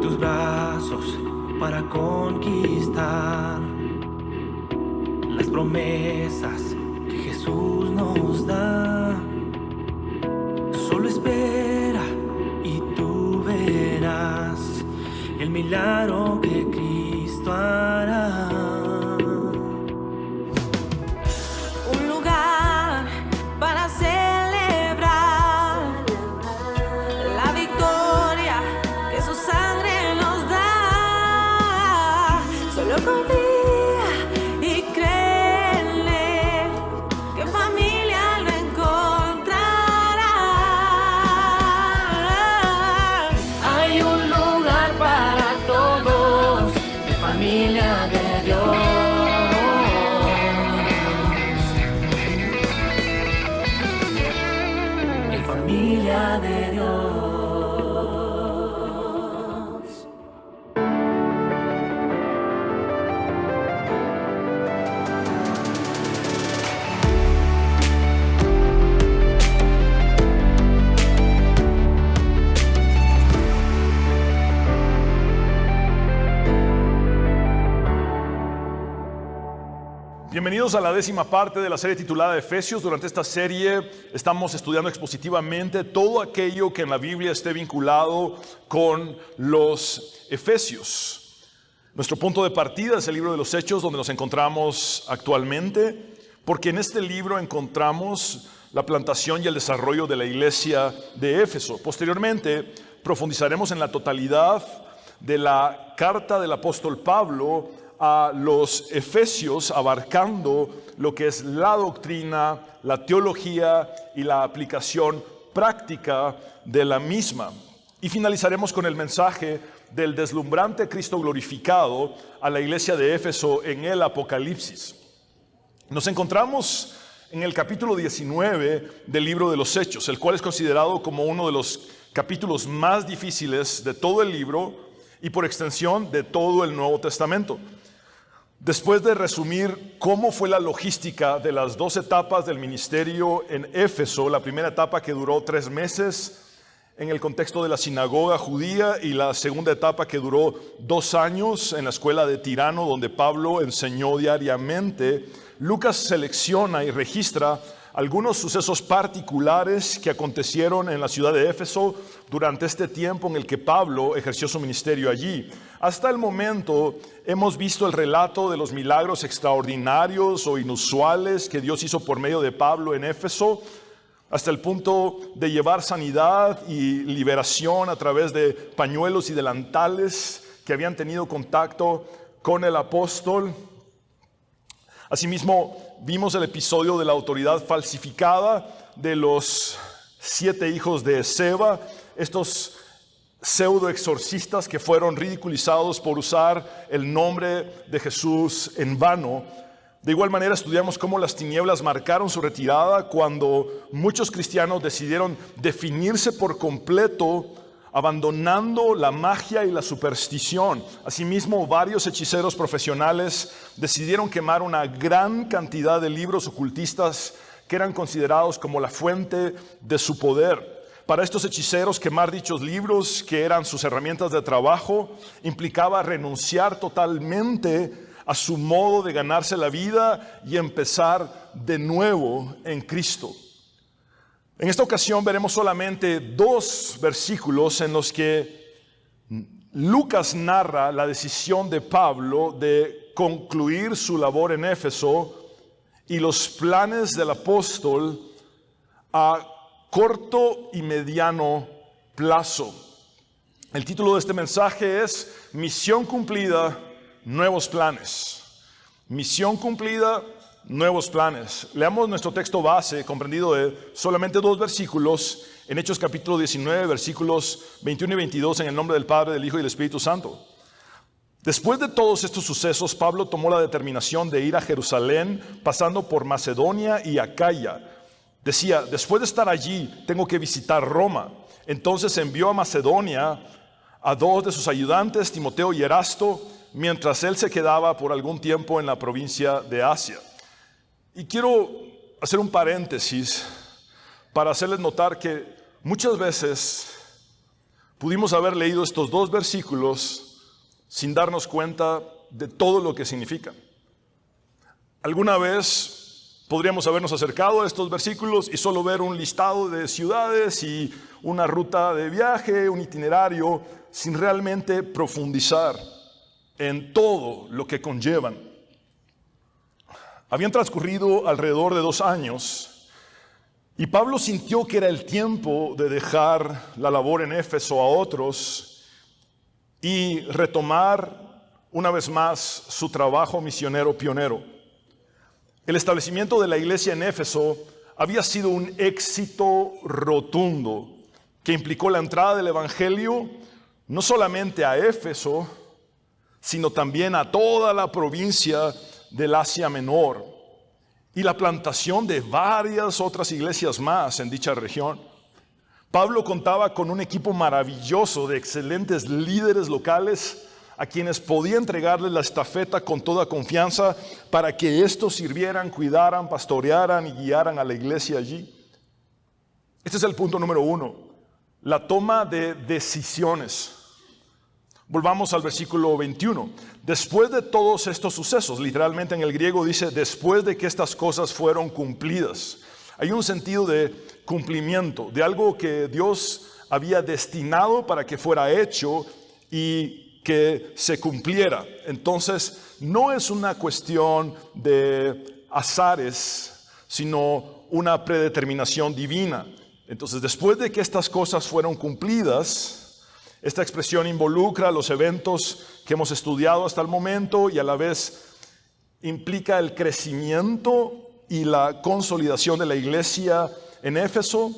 tus brazos para conquistar las promesas que Jesús nos da. Solo espera y tú verás el milagro que Cristo hará. Un lugar para celebrar la victoria que su sangre nos da. Solo confía y créele que familia lo encontrará. Hay un lugar para todos, de familia de Dios. En familia de Dios. Bienvenidos a la 10ª parte de la serie titulada Efesios. Durante esta serie estamos estudiando expositivamente todo aquello que en la Biblia esté vinculado con los Efesios. Nuestro punto de partida es el libro de los Hechos, donde nos encontramos actualmente, porque en este libro encontramos la plantación y el desarrollo de la iglesia de Éfeso. Posteriormente profundizaremos en la totalidad de la carta del apóstol Pablo a los Efesios, abarcando lo que es la doctrina, la teología y la aplicación práctica de la misma. Y finalizaremos con el mensaje del deslumbrante Cristo glorificado a la iglesia de Éfeso en el Apocalipsis. Nos encontramos en el capítulo 19 del libro de los Hechos, el cual es considerado como uno de los capítulos más difíciles de todo el libro y por extensión de todo el Nuevo Testamento. Después de resumir cómo fue la logística de las 2 etapas del ministerio en Éfeso, la primera etapa que duró 3 meses en el contexto de la sinagoga judía y la segunda etapa que duró 2 años en la escuela de Tirano, donde Pablo enseñó diariamente, Lucas selecciona y registra algunos sucesos particulares que acontecieron en la ciudad de Éfeso durante este tiempo en el que Pablo ejerció su ministerio allí. Hasta el momento hemos visto el relato de los milagros extraordinarios o inusuales que Dios hizo por medio de Pablo en Éfeso, hasta el punto de llevar sanidad y liberación a través de pañuelos y delantales que habían tenido contacto con el apóstol. Asimismo, vimos el episodio de la autoridad falsificada de los 7 hijos de Seba, estos pseudo exorcistas que fueron ridiculizados por usar el nombre de Jesús en vano. De igual manera estudiamos cómo las tinieblas marcaron su retirada cuando muchos cristianos decidieron definirse por completo, abandonando la magia y la superstición. Asimismo, varios hechiceros profesionales decidieron quemar una gran cantidad de libros ocultistas que eran considerados como la fuente de su poder. Para estos hechiceros, quemar dichos libros, que eran sus herramientas de trabajo, implicaba renunciar totalmente a su modo de ganarse la vida y empezar de nuevo en Cristo. En esta ocasión veremos solamente 2 versículos en los que Lucas narra la decisión de Pablo de concluir su labor en Éfeso y los planes del apóstol a corto y mediano plazo. El título de este mensaje es Misión cumplida, nuevos planes. Misión cumplida, nuevos planes. Leamos nuestro texto base, comprendido de solamente 2 versículos, en Hechos capítulo 19, versículos 21 y 22, en el nombre del Padre, del Hijo y del Espíritu Santo. Después de todos estos sucesos, Pablo tomó la determinación de ir a Jerusalén, pasando por Macedonia y Acaya. Decía, después de estar allí, tengo que visitar Roma. Entonces envió a Macedonia a 2 de sus ayudantes, Timoteo y Erasto, mientras él se quedaba por algún tiempo en la provincia de Asia. Y quiero hacer un paréntesis para hacerles notar que muchas veces pudimos haber leído estos dos versículos sin darnos cuenta de todo lo que significan. Alguna vez podríamos habernos acercado a estos versículos y solo ver un listado de ciudades y una ruta de viaje, un itinerario, sin realmente profundizar en todo lo que conllevan. Habían transcurrido alrededor de 2 años y Pablo sintió que era el tiempo de dejar la labor en Éfeso a otros y retomar una vez más su trabajo misionero pionero. El establecimiento de la iglesia en Éfeso había sido un éxito rotundo que implicó la entrada del evangelio no solamente a Éfeso, sino también a toda la provincia del Asia Menor y la plantación de varias otras iglesias más en dicha región. Pablo contaba con un equipo maravilloso de excelentes líderes locales a quienes podía entregarles la estafeta con toda confianza para que estos sirvieran, cuidaran, pastorearan y guiaran a la iglesia allí. Este es el punto número 1, la toma de decisiones. Volvamos al versículo 21. Después de todos estos sucesos, literalmente en el griego dice, después de que estas cosas fueron cumplidas. Hay un sentido de cumplimiento, de algo que Dios había destinado para que fuera hecho y que se cumpliera. Entonces, no es una cuestión de azares, sino una predeterminación divina. Entonces, después de que estas cosas fueron cumplidas, esta expresión involucra los eventos que hemos estudiado hasta el momento y a la vez implica el crecimiento y la consolidación de la iglesia en Éfeso.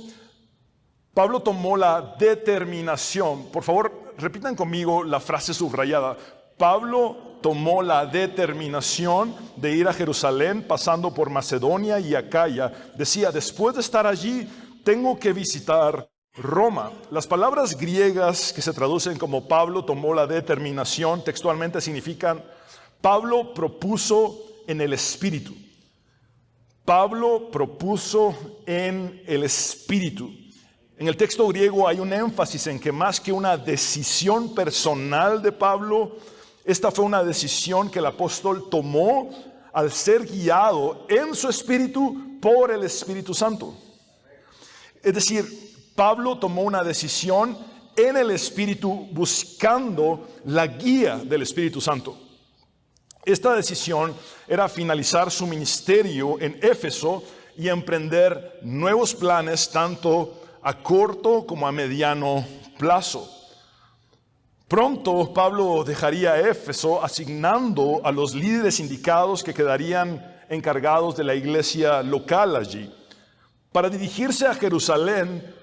Pablo tomó la determinación, por favor, repitan conmigo la frase subrayada. Pablo tomó la determinación de ir a Jerusalén pasando por Macedonia y Acaya. Decía, después de estar allí, tengo que visitar Roma. Las palabras griegas que se traducen como Pablo tomó la determinación textualmente significan Pablo propuso en el Espíritu. Pablo propuso en el Espíritu. En el texto griego hay un énfasis en que más que una decisión personal de Pablo, esta fue una decisión que el apóstol tomó al ser guiado en su espíritu por el Espíritu Santo. Es decir, Pablo tomó una decisión en el Espíritu buscando la guía del Espíritu Santo. Esta decisión era finalizar su ministerio en Éfeso y emprender nuevos planes tanto a corto como a mediano plazo. Pronto Pablo dejaría Éfeso asignando a los líderes indicados que quedarían encargados de la iglesia local allí, para dirigirse a Jerusalén,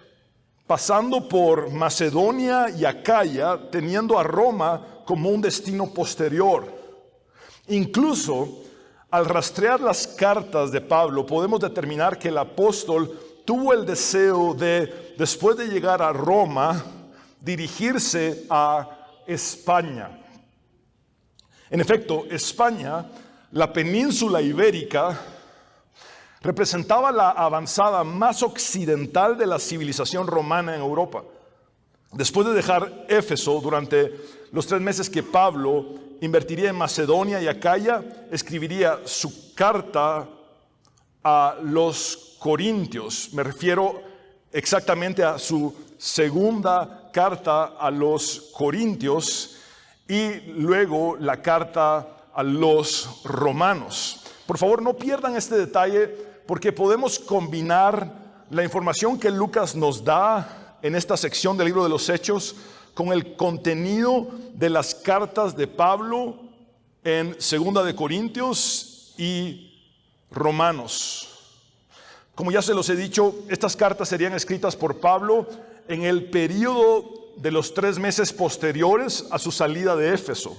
pasando por Macedonia y Acaya, teniendo a Roma como un destino posterior. Incluso al rastrear las cartas de Pablo, podemos determinar que el apóstol tuvo el deseo de, después de llegar a Roma, dirigirse a España. En efecto, España, la península ibérica, representaba la avanzada más occidental de la civilización romana en Europa. Después de dejar Éfeso, durante los 3 meses que Pablo invertiría en Macedonia y Acaya, escribiría su carta a los Corintios. Me refiero exactamente a su segunda carta a los Corintios y luego la carta a los Romanos. Por favor, no pierdan este detalle porque podemos combinar la información que Lucas nos da en esta sección del libro de los Hechos con el contenido de las cartas de Pablo en 2 de Corintios y Romanos. Como ya se los he dicho, estas cartas serían escritas por Pablo en el periodo de los 3 meses posteriores a su salida de Éfeso.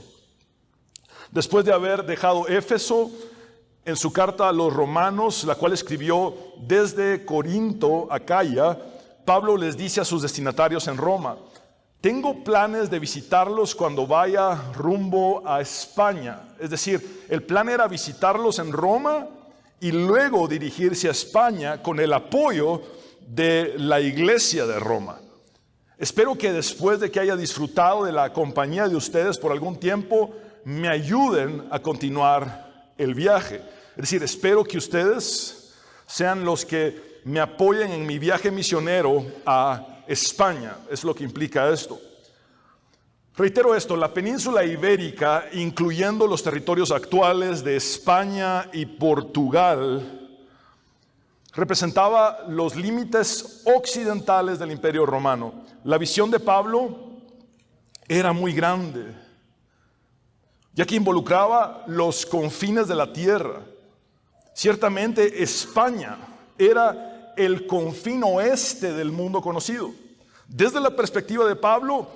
Después de haber dejado Éfeso, en su carta a los Romanos, la cual escribió desde Corinto a Acaya, Pablo les dice a sus destinatarios en Roma: tengo planes de visitarlos cuando vaya rumbo a España. Es decir, el plan era visitarlos en Roma y luego dirigirse a España con el apoyo de la iglesia de Roma. Espero que después de que haya disfrutado de la compañía de ustedes por algún tiempo, me ayuden a continuar el viaje. Es decir, espero que ustedes sean los que me apoyen en mi viaje misionero a España. Es lo que implica esto. Reitero esto, la península ibérica, incluyendo los territorios actuales de España y Portugal, representaba los límites occidentales del Imperio Romano. La visión de Pablo era muy grande, ya que involucraba los confines de la tierra. Ciertamente España era el confín oeste del mundo conocido. Desde la perspectiva de Pablo,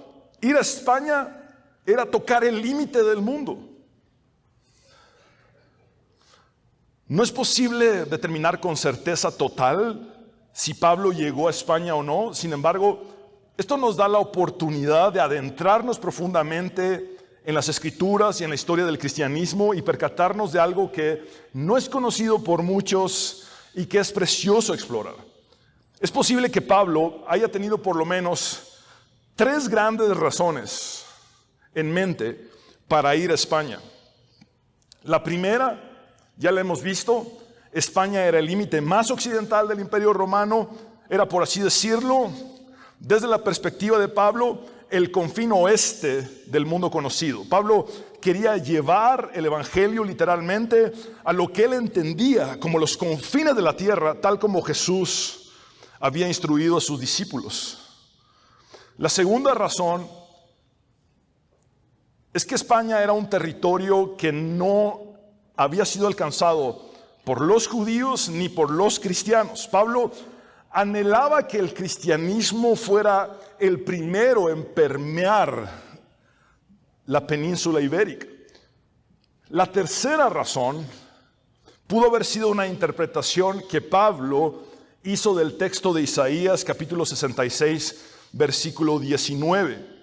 ir a España era tocar el límite del mundo. No es posible determinar con certeza total si Pablo llegó a España o no. Sin embargo, esto nos da la oportunidad de adentrarnos profundamente en las Escrituras y en la historia del cristianismo y percatarnos de algo que no es conocido por muchos y que es precioso explorar. Es posible que Pablo haya tenido por lo menos 3 grandes razones en mente para ir a España. La primera, ya la hemos visto, España era el límite más occidental del Imperio Romano, era, por así decirlo, desde la perspectiva de Pablo, el confín oeste del mundo conocido. Pablo quería llevar el evangelio literalmente a lo que él entendía como los confines de la tierra, tal como Jesús había instruido a sus discípulos. La segunda razón es que España era un territorio que no había sido alcanzado por los judíos ni por los cristianos. Pablo anhelaba que el cristianismo fuera el primero en permear la península ibérica. La tercera razón pudo haber sido una interpretación que Pablo hizo del texto de Isaías capítulo 66, versículo 19,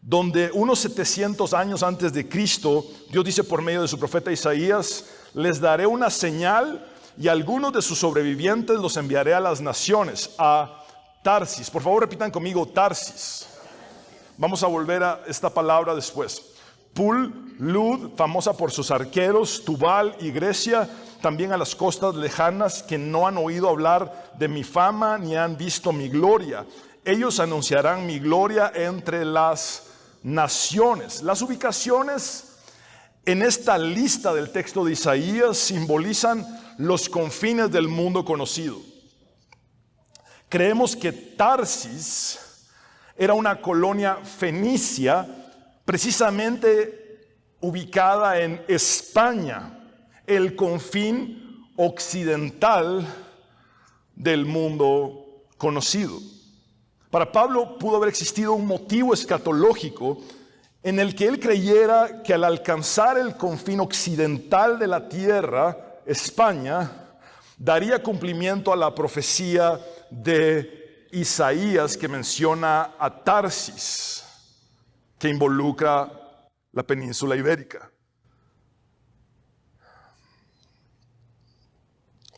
donde unos 700 años antes de Cristo, Dios dice por medio de su profeta Isaías: les daré una señal y algunos de sus sobrevivientes los enviaré a las naciones, a Tarsis. Por favor, repitan conmigo, Tarsis. Vamos a volver a esta palabra después. Pul, Lud, famosa por sus arqueros, Tubal y Grecia, también a las costas lejanas que no han oído hablar de mi fama ni han visto mi gloria. Ellos anunciarán mi gloria entre las naciones. Las ubicaciones en esta lista del texto de Isaías simbolizan los confines del mundo conocido. Creemos que Tarsis era una colonia fenicia, precisamente ubicada en España, el confín occidental del mundo conocido. Para Pablo pudo haber existido un motivo escatológico en el que él creyera que al alcanzar el confín occidental de la tierra, España, daría cumplimiento a la profecía de Isaías que menciona a Tarsis, que involucra la península ibérica.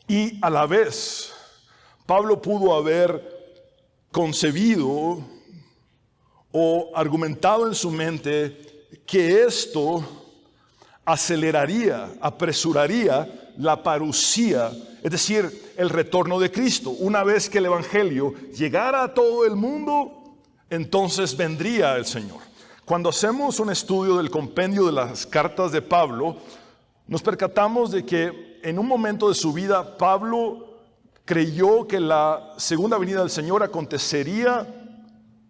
Y a la vez, Pablo pudo haber concebido o argumentado en su mente que esto aceleraría, apresuraría la parusía, es decir, el retorno de Cristo. Una vez que el evangelio llegara a todo el mundo, entonces vendría el Señor. Cuando hacemos un estudio del compendio de las cartas de Pablo, nos percatamos de que en un momento de su vida Pablo creyó que la segunda venida del Señor acontecería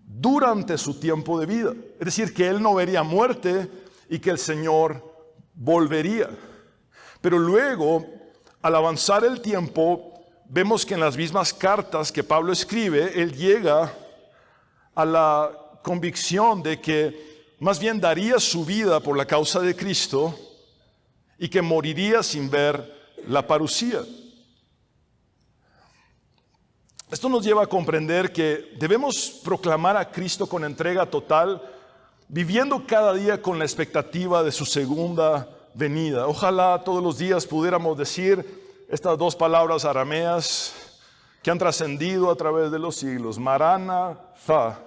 durante su tiempo de vida. Es decir, que él no vería muerte y que el Señor volvería. Pero luego, al avanzar el tiempo, vemos que en las mismas cartas que Pablo escribe, él llega a la convicción de que más bien daría su vida por la causa de Cristo y que moriría sin ver la parusía. Esto nos lleva a comprender que debemos proclamar a Cristo con entrega total, viviendo cada día con la expectativa de su segunda venida. Ojalá todos los días pudiéramos decir estas 2 palabras arameas que han trascendido a través de los siglos: Maranatha,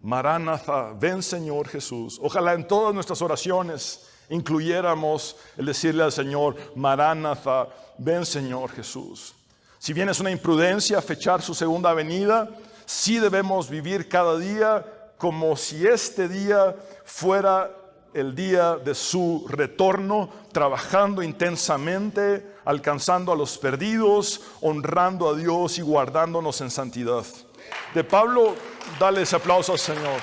Maranatha, ven Señor Jesús. Ojalá en todas nuestras oraciones incluyéramos el decirle al Señor, Maranatha, ven Señor Jesús. Si bien es una imprudencia fechar su segunda venida, sí debemos vivir cada día como si este día fuera el día de su retorno, trabajando intensamente, alcanzando a los perdidos, honrando a Dios y guardándonos en santidad. De Pablo, dale ese aplauso al Señor.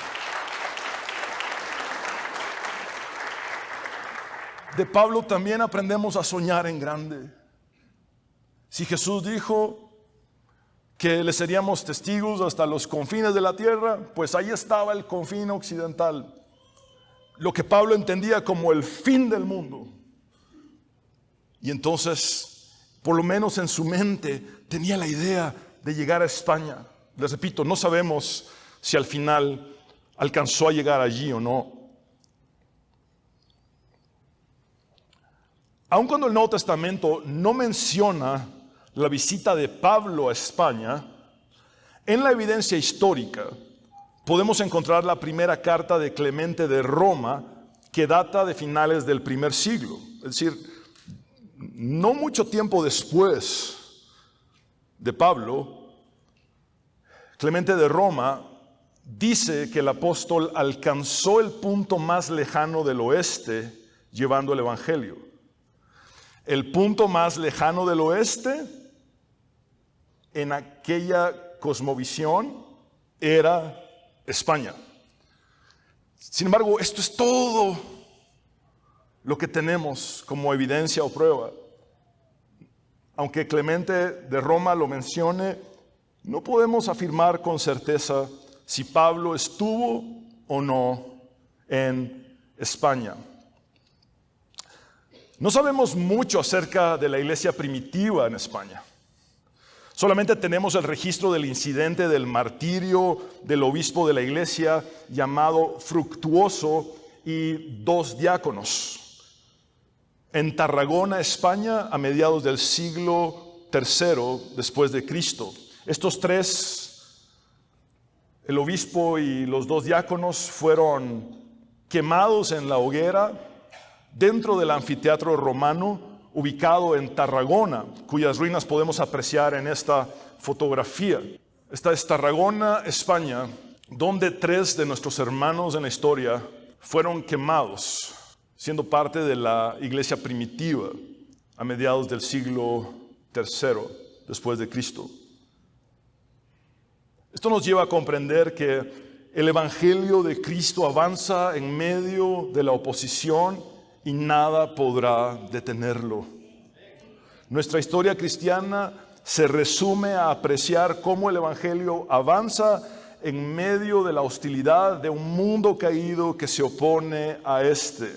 De Pablo también aprendemos a soñar en grande. Si Jesús dijo que le seríamos testigos hasta los confines de la tierra, pues ahí estaba el confín occidental. Lo que Pablo entendía como el fin del mundo. Y entonces, por lo menos en su mente, tenía la idea de llegar a España. Les repito, no sabemos si al final alcanzó a llegar allí o no. Aun cuando el Nuevo Testamento no menciona la visita de Pablo a España, en la evidencia histórica podemos encontrar la primera carta de Clemente de Roma, que data de finales del primer siglo. Es decir, no mucho tiempo después de Pablo, Clemente de Roma dice que el apóstol alcanzó el punto más lejano del oeste llevando el evangelio. El punto más lejano del oeste en aquella cosmovisión era España. Sin embargo, esto es todo lo que tenemos como evidencia o prueba. Aunque Clemente de Roma lo mencione, no podemos afirmar con certeza si Pablo estuvo o no en España. No sabemos mucho acerca de la iglesia primitiva en España. Solamente tenemos el registro del incidente del martirio del obispo de la iglesia llamado Fructuoso y 2 diáconos en Tarragona, España, a mediados del siglo III después de Cristo. Estos 3, el obispo y los 2 diáconos, fueron quemados en la hoguera dentro del anfiteatro romano ubicado en Tarragona, cuyas ruinas podemos apreciar en esta fotografía. Esta es Tarragona, España, donde 3 de nuestros hermanos en la historia fueron quemados, siendo parte de la iglesia primitiva a mediados del siglo III después de Cristo. Esto nos lleva a comprender que el evangelio de Cristo avanza en medio de la oposición y nada podrá detenerlo. Nuestra historia cristiana se resume a apreciar cómo el evangelio avanza en medio de la hostilidad de un mundo caído que se opone a este.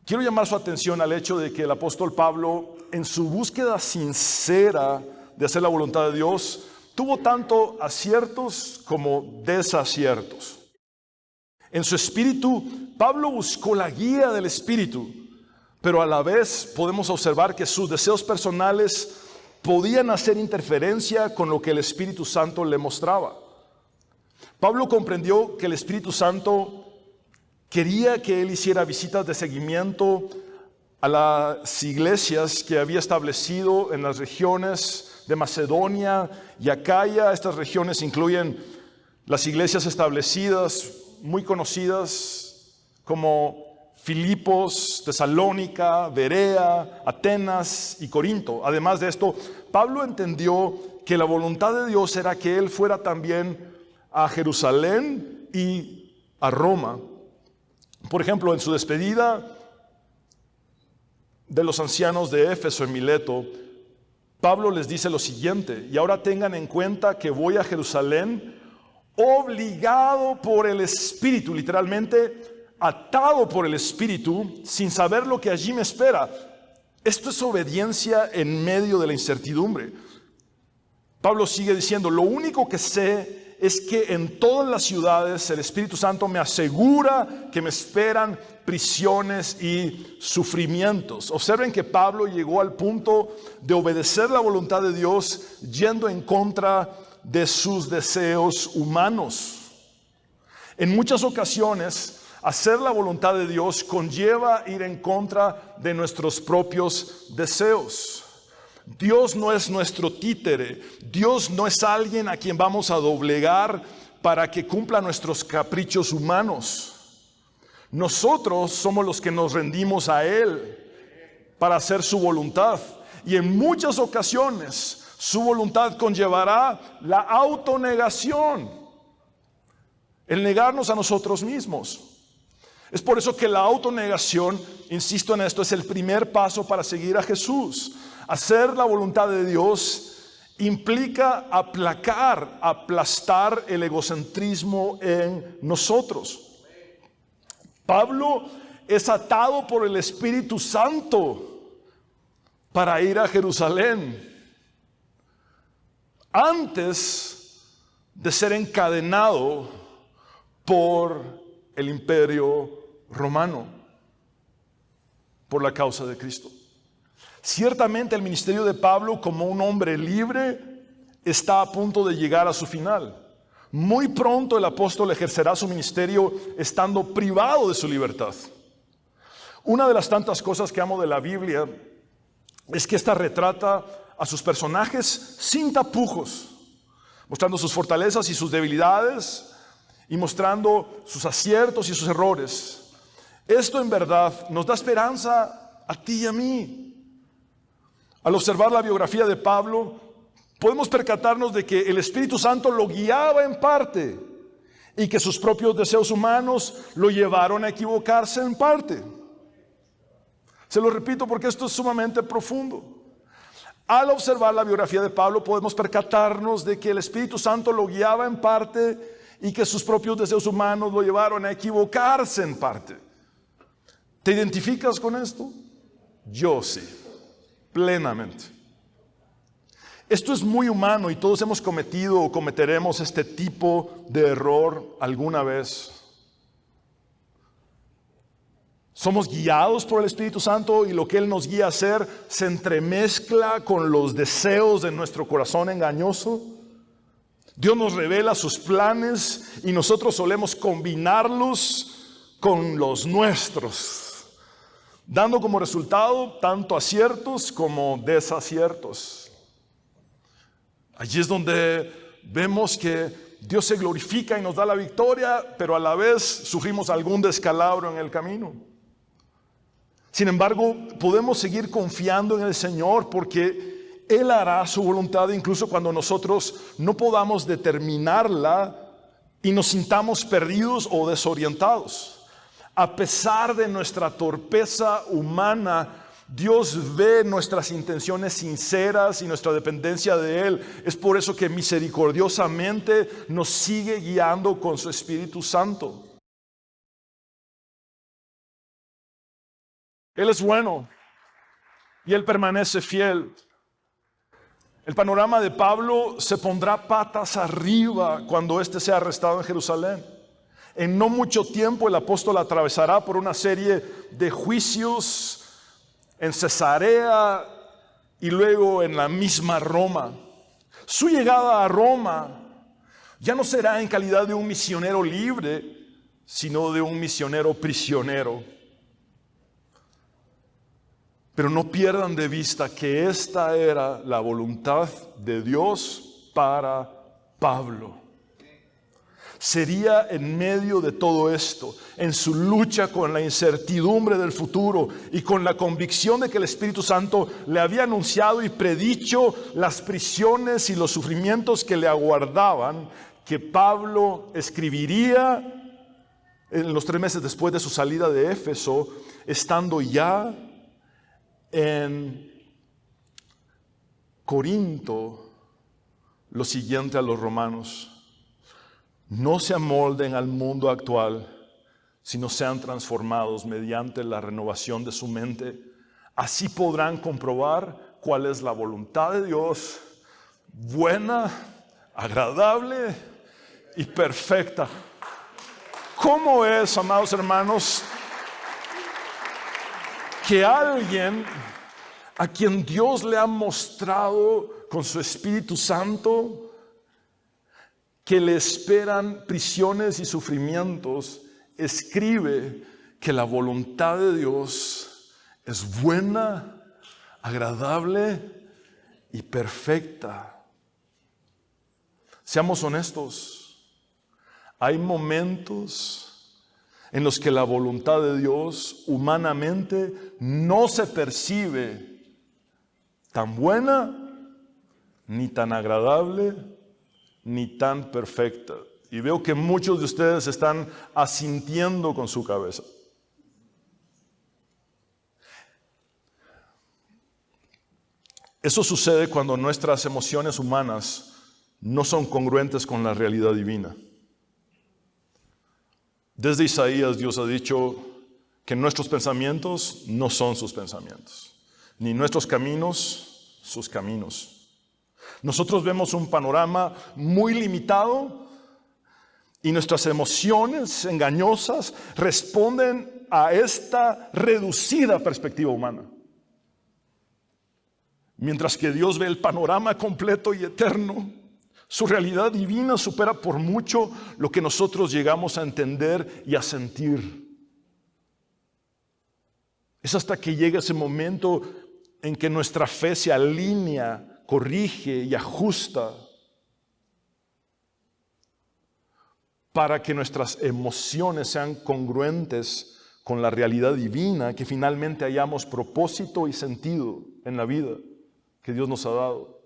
Quiero llamar su atención al hecho de que el apóstol Pablo, en su búsqueda sincera de hacer la voluntad de Dios, tuvo tanto aciertos como desaciertos. En su espíritu, Pablo buscó la guía del Espíritu, pero a la vez podemos observar que sus deseos personales podían hacer interferencia con lo que el Espíritu Santo le mostraba. Pablo comprendió que el Espíritu Santo quería que él hiciera visitas de seguimiento a las iglesias que había establecido en las regiones de Macedonia y Acaya. Estas regiones incluyen las iglesias establecidas muy conocidas como Filipos, Tesalónica, Berea, Atenas y Corinto. Además de esto, Pablo entendió que la voluntad de Dios era que él fuera también a Jerusalén y a Roma. Por ejemplo, en su despedida de los ancianos de Éfeso en Mileto, Pablo les dice lo siguiente: y ahora tengan en cuenta que voy a Jerusalén obligado por el Espíritu, literalmente atado por el Espíritu, sin saber lo que allí me espera. Esto es obediencia en medio de la incertidumbre. Pablo sigue diciendo: lo único que sé es que en todas las ciudades el Espíritu Santo me asegura que me esperan prisiones y sufrimientos. Observen que Pablo llegó al punto de obedecer la voluntad de Dios yendo en contra de sus deseos humanos. En muchas ocasiones, hacer la voluntad de Dios conlleva ir en contra de nuestros propios deseos. Dios no es nuestro títere. Dios no es alguien a quien vamos a doblegar para que cumpla nuestros caprichos humanos. Nosotros somos los que nos rendimos a Él para hacer su voluntad. Y en muchas ocasiones su voluntad conllevará la autonegación, el negarnos a nosotros mismos. Es por eso que la autonegación, insisto en esto, es el primer paso para seguir a Jesús. Hacer la voluntad de Dios implica aplacar, aplastar el egocentrismo en nosotros. Pablo es atado por el Espíritu Santo para ir a Jerusalén antes de ser encadenado por el imperio romano por la causa de Cristo. Ciertamente el ministerio de Pablo como un hombre libre está a punto de llegar a su final. Muy pronto el apóstol ejercerá su ministerio estando privado de su libertad. Una de las tantas cosas que amo de la Biblia es que esta retrata a sus personajes sin tapujos, mostrando sus fortalezas y sus debilidades y mostrando sus aciertos y sus errores. Esto en verdad nos da esperanza a ti y a mí. Al observar la biografía de Pablo, podemos percatarnos de que el Espíritu Santo lo guiaba en parte y que sus propios deseos humanos lo llevaron a equivocarse en parte. Se lo repito porque esto es sumamente profundo. Al observar la biografía de Pablo podemos percatarnos de que el Espíritu Santo lo guiaba en parte y que sus propios deseos humanos lo llevaron a equivocarse en parte. ¿Te identificas con esto? Yo sí, plenamente. Esto es muy humano y todos hemos cometido o cometeremos este tipo de error alguna vez. Somos guiados por el Espíritu Santo y lo que Él nos guía a hacer se entremezcla con los deseos de nuestro corazón engañoso. Dios nos revela sus planes y nosotros solemos combinarlos con los nuestros, dando como resultado tanto aciertos como desaciertos. Allí es donde vemos que Dios se glorifica y nos da la victoria, pero a la vez sufrimos algún descalabro en el camino. Sin embargo, podemos seguir confiando en el Señor porque Él hará su voluntad incluso cuando nosotros no podamos determinarla y nos sintamos perdidos o desorientados. A pesar de nuestra torpeza humana, Dios ve nuestras intenciones sinceras y nuestra dependencia de Él. Es por eso que misericordiosamente nos sigue guiando con su Espíritu Santo. Él es bueno y Él permanece fiel. El panorama de Pablo se pondrá patas arriba cuando éste sea arrestado en Jerusalén. En no mucho tiempo el apóstol atravesará por una serie de juicios en Cesarea y luego en la misma Roma. Su llegada a Roma ya no será en calidad de un misionero libre, sino de un misionero prisionero. Pero no pierdan de vista que esta era la voluntad de Dios para Pablo. Sería en medio de todo esto, en su lucha con la incertidumbre del futuro y con la convicción de que el Espíritu Santo le había anunciado y predicho las prisiones y los sufrimientos que le aguardaban, que Pablo escribiría en los 3 meses después de su salida de Éfeso, estando ya en Corinto, lo siguiente a los romanos: no se amolden al mundo actual, sino sean transformados mediante la renovación de su mente. Así podrán comprobar cuál es la voluntad de Dios, buena, agradable y perfecta. ¿Cómo es, amados hermanos, que alguien a quien Dios le ha mostrado con su Espíritu Santo que le esperan prisiones y sufrimientos, escribe que la voluntad de Dios es buena, agradable y perfecta. Seamos honestos, hay momentos en los que la voluntad de Dios humanamente no se percibe tan buena, ni tan agradable, ni tan perfecta. Y veo que muchos de ustedes están asintiendo con su cabeza. Eso sucede cuando nuestras emociones humanas no son congruentes con la realidad divina. Desde Isaías, Dios ha dicho que nuestros pensamientos no son sus pensamientos, ni nuestros caminos sus caminos. Nosotros vemos un panorama muy limitado y nuestras emociones engañosas responden a esta reducida perspectiva humana. Mientras que Dios ve el panorama completo y eterno, su realidad divina supera por mucho lo que nosotros llegamos a entender y a sentir. Es hasta que llega ese momento en que nuestra fe se alinea, corrige y ajusta para que nuestras emociones sean congruentes con la realidad divina, que finalmente hallamos propósito y sentido en la vida que Dios nos ha dado,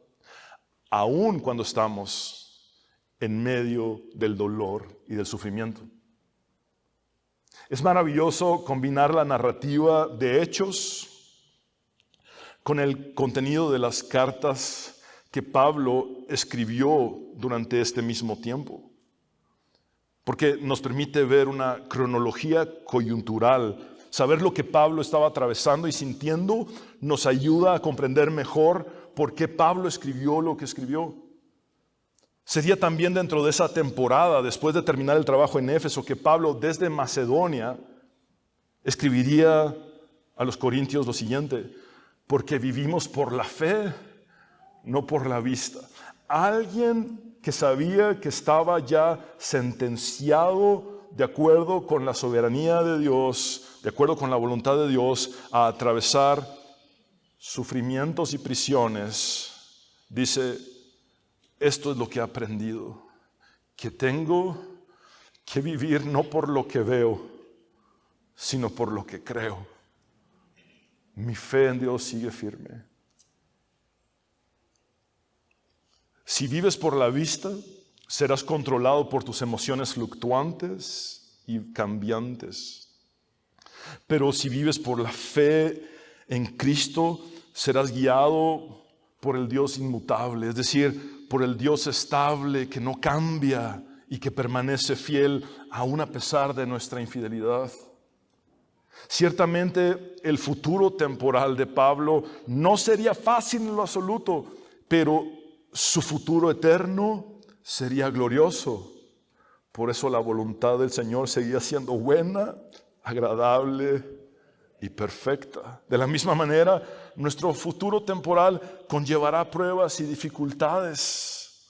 aun cuando estamos en medio del dolor y del sufrimiento. Es maravilloso combinar la narrativa de Hechos con el contenido de las cartas que Pablo escribió durante este mismo tiempo, porque nos permite ver una cronología coyuntural. Saber lo que Pablo estaba atravesando y sintiendo nos ayuda a comprender mejor por qué Pablo escribió lo que escribió. Sería también dentro de esa temporada, después de terminar el trabajo en Éfeso, que Pablo desde Macedonia escribiría a los corintios lo siguiente: porque vivimos por la fe, no por la vista. Alguien que sabía que estaba ya sentenciado de acuerdo con la soberanía de Dios, de acuerdo con la voluntad de Dios, a atravesar sufrimientos y prisiones, dice: esto es lo que he aprendido, que tengo que vivir no por lo que veo, sino por lo que creo. Mi fe en Dios sigue firme. Si vives por la vista, serás controlado por tus emociones fluctuantes y cambiantes. Pero si vives por la fe en Cristo, serás guiado por el Dios inmutable, es decir, por el Dios estable que no cambia y que permanece fiel aún a pesar de nuestra infidelidad. Ciertamente el futuro temporal de Pablo no sería fácil en lo absoluto, pero su futuro eterno sería glorioso. Por eso la voluntad del Señor seguía siendo buena, agradable y perfecta. De la misma manera, nuestro futuro temporal conllevará pruebas y dificultades,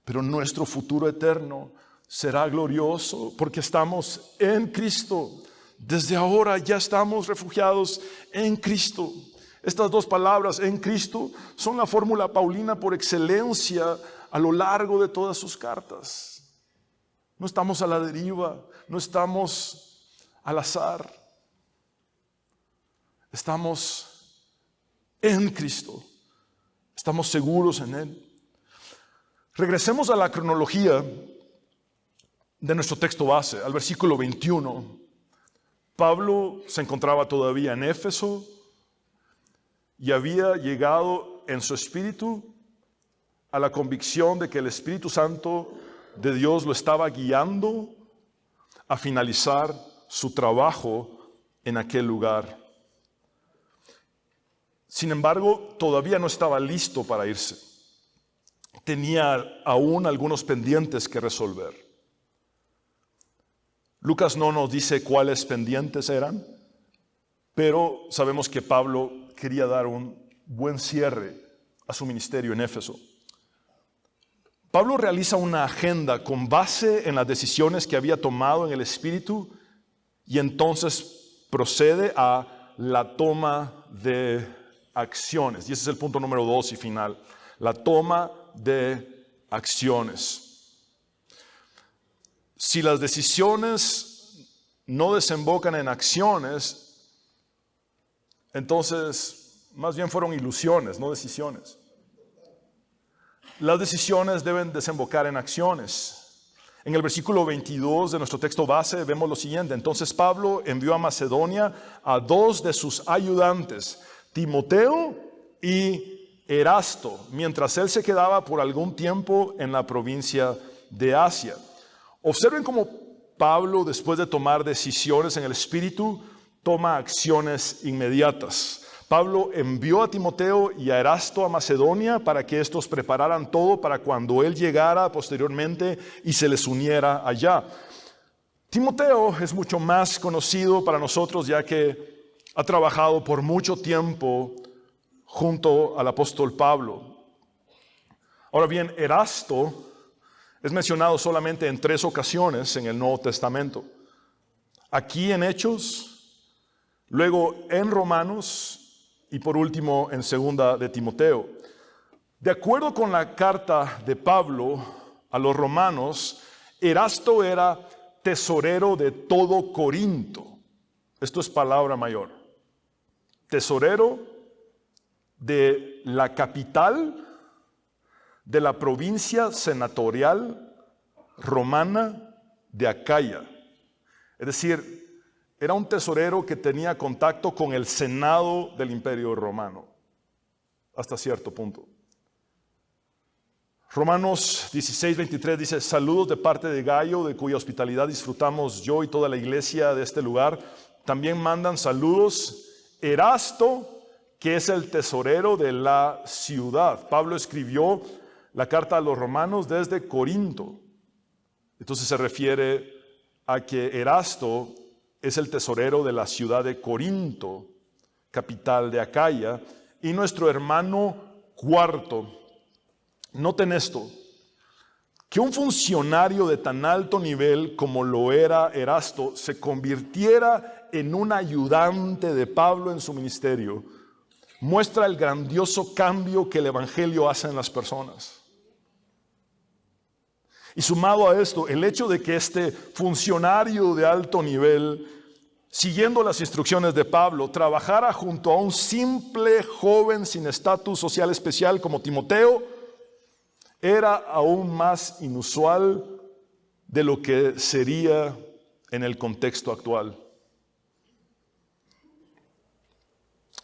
pero nuestro futuro eterno será glorioso porque estamos en Cristo. Desde ahora ya estamos refugiados en Cristo. Estas dos palabras, en Cristo, son la fórmula paulina por excelencia a lo largo de todas sus cartas. No estamos a la deriva, no estamos al azar. Estamos en Cristo, estamos seguros en Él. Regresemos a la cronología de nuestro texto base, al versículo 21. Pablo se encontraba todavía en Éfeso y había llegado en su espíritu a la convicción de que el Espíritu Santo de Dios lo estaba guiando a finalizar su trabajo en aquel lugar. Sin embargo, todavía no estaba listo para irse. Tenía aún algunos pendientes que resolver. Lucas no nos dice cuáles pendientes eran, pero sabemos que Pablo quería dar un buen cierre a su ministerio en Éfeso. Pablo realiza una agenda con base en las decisiones que había tomado en el Espíritu y entonces procede a la toma de acciones. Y ese es el punto número 2 y final. La toma de acciones. Si las decisiones no desembocan en acciones, entonces más bien fueron ilusiones, no decisiones. Las decisiones deben desembocar en acciones. En el versículo 22 de nuestro texto base vemos lo siguiente. Entonces Pablo envió a Macedonia a 2 de sus ayudantes, Timoteo y Erasto, mientras él se quedaba por algún tiempo en la provincia de Asia. Observen cómo Pablo, después de tomar decisiones en el Espíritu, toma acciones inmediatas. Pablo envió a Timoteo y a Erasto a Macedonia para que estos prepararan todo para cuando él llegara posteriormente y se les uniera allá. Timoteo es mucho más conocido para nosotros ya que ha trabajado por mucho tiempo junto al apóstol Pablo. Ahora bien, Erasto es mencionado solamente en 3 ocasiones en el Nuevo Testamento. Aquí en Hechos, luego en Romanos y por último en 2 de Timoteo. De acuerdo con la carta de Pablo a los romanos, Erasto era tesorero de todo Corinto. Esto es palabra mayor. Tesorero de la capital de la provincia senatorial romana de Acaya. Es decir, era un tesorero que tenía contacto con el Senado del Imperio Romano, hasta cierto punto. Romanos 16:23 dice, saludos de parte de Gayo, de cuya hospitalidad disfrutamos yo y toda la iglesia de este lugar. También mandan saludos Erasto, que es el tesorero de la ciudad. Pablo escribió la carta a los romanos desde Corinto. Entonces se refiere a que Erasto es el tesorero de la ciudad de Corinto, capital de Acaya, y nuestro hermano Cuarto. Noten esto, que un funcionario de tan alto nivel como lo era Erasto se convirtiera en un ayudante de Pablo en su ministerio, muestra el grandioso cambio que el evangelio hace en las personas. Y sumado a esto, el hecho de que este funcionario de alto nivel, siguiendo las instrucciones de Pablo, trabajara junto a un simple joven sin estatus social especial como Timoteo, era aún más inusual de lo que sería en el contexto actual.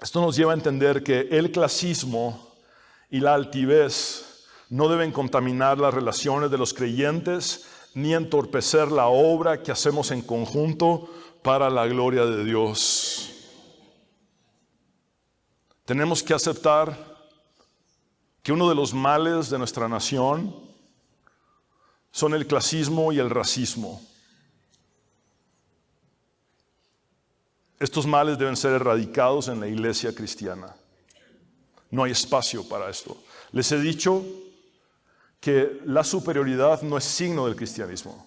Esto nos lleva a entender que el clasismo y la altivez no deben contaminar las relaciones de los creyentes ni entorpecer la obra que hacemos en conjunto para la gloria de Dios. Tenemos que aceptar que uno de los males de nuestra nación son el clasismo y el racismo. Estos males deben ser erradicados en la iglesia cristiana. No hay espacio para esto. Les he dicho que la superioridad no es signo del cristianismo.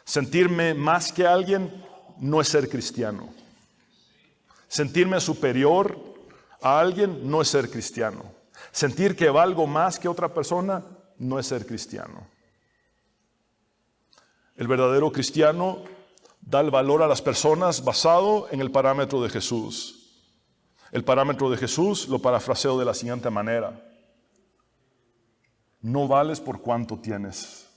Sentirme más que alguien no es ser cristiano. Sentirme superior a alguien no es ser cristiano. Sentir que valgo más que otra persona no es ser cristiano. El verdadero cristiano da el valor a las personas basado en el parámetro de Jesús. El parámetro de Jesús lo parafraseo de la siguiente manera: no vales por cuanto tienes.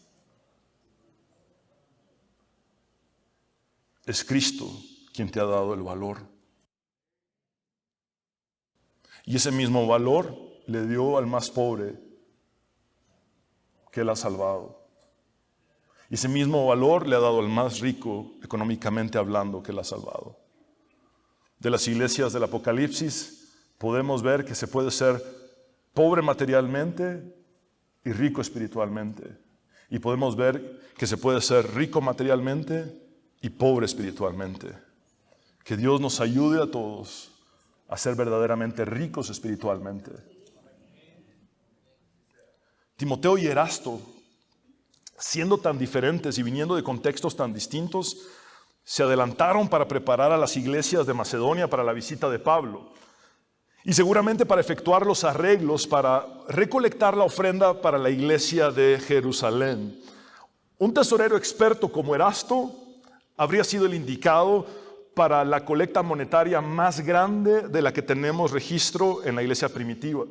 Es Cristo quien te ha dado el valor. Y ese mismo valor le dio al más pobre que él ha salvado. Y ese mismo valor le ha dado al más rico, económicamente hablando, que él ha salvado. De las iglesias del Apocalipsis podemos ver que se puede ser pobre materialmente y rico espiritualmente. Y podemos ver que se puede ser rico materialmente y pobre espiritualmente. Que Dios nos ayude a todos a ser verdaderamente ricos espiritualmente. Timoteo y Erasto, siendo tan diferentes y viniendo de contextos tan distintos, se adelantaron para preparar a las iglesias de Macedonia para la visita de Pablo y seguramente para efectuar los arreglos para recolectar la ofrenda para la iglesia de Jerusalén. Un tesorero experto como Erasto habría sido el indicado para la colecta monetaria más grande de la que tenemos registro en la iglesia primitiva.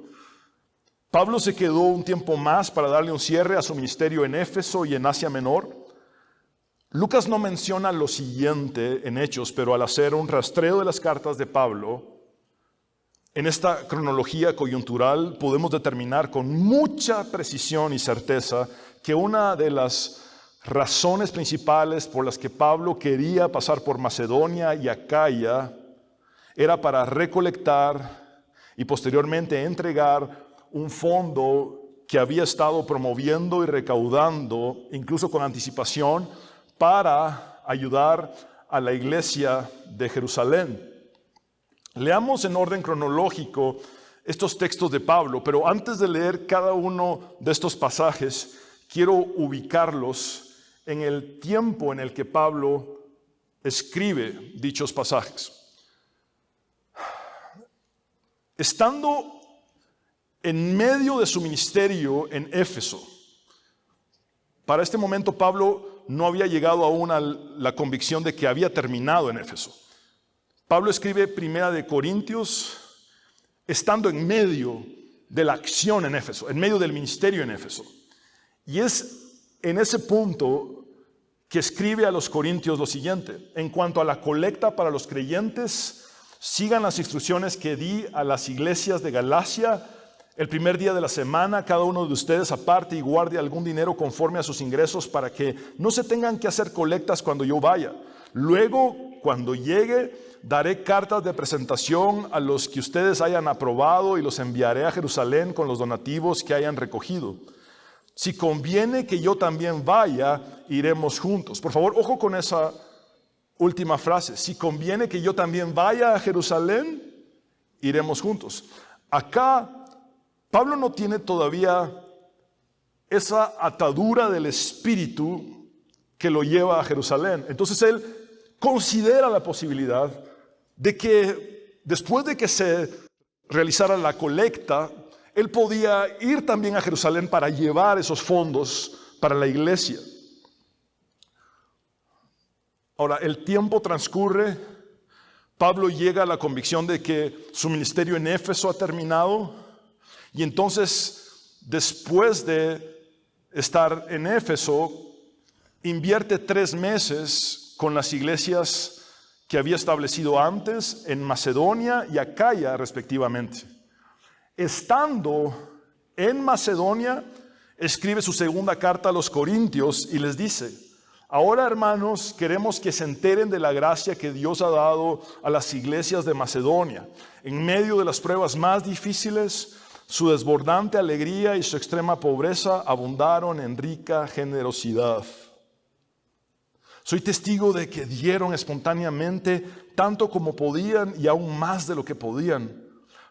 Pablo se quedó un tiempo más para darle un cierre a su ministerio en Éfeso y en Asia Menor. Lucas no menciona lo siguiente en Hechos, pero al hacer un rastreo de las cartas de Pablo, en esta cronología coyuntural podemos determinar con mucha precisión y certeza que una de las razones principales por las que Pablo quería pasar por Macedonia y Acaya era para recolectar y posteriormente entregar un fondo que había estado promoviendo y recaudando, incluso con anticipación, para ayudar a la iglesia de Jerusalén. Leamos en orden cronológico estos textos de Pablo, pero antes de leer cada uno de estos pasajes, quiero ubicarlos en el tiempo en el que Pablo escribe dichos pasajes. Estando en medio de su ministerio en Éfeso, para este momento Pablo no había llegado aún a la convicción de que había terminado en Éfeso. Pablo escribe Primera de Corintios estando en medio de la acción en Éfeso, en medio del ministerio en Éfeso. Y es en ese punto que escribe a los corintios lo siguiente: en cuanto a la colecta para los creyentes, sigan las instrucciones que di a las iglesias de Galacia. El primer día de la semana, cada uno de ustedes aparte y guarde algún dinero conforme a sus ingresos para que no se tengan que hacer colectas cuando yo vaya. Luego, cuando llegue, daré cartas de presentación a los que ustedes hayan aprobado y los enviaré a Jerusalén con los donativos que hayan recogido. Si conviene que yo también vaya, iremos juntos. Por favor, ojo con esa última frase. Si conviene que yo también vaya a Jerusalén, iremos juntos. Acá Pablo no tiene todavía esa atadura del espíritu que lo lleva a Jerusalén. Entonces él considera la posibilidad de que después de que se realizara la colecta, él podía ir también a Jerusalén para llevar esos fondos para la iglesia. Ahora, el tiempo transcurre, Pablo llega a la convicción de que su ministerio en Éfeso ha terminado. Y entonces, después de estar en Éfeso, invierte 3 meses con las iglesias que había establecido antes en Macedonia y Acaya, respectivamente. Estando en Macedonia, escribe su segunda carta a los Corintios y les dice: ahora, hermanos, queremos que se enteren de la gracia que Dios ha dado a las iglesias de Macedonia. En medio de las pruebas más difíciles, su desbordante alegría y su extrema pobreza abundaron en rica generosidad. Soy testigo de que dieron espontáneamente tanto como podían y aún más de lo que podían,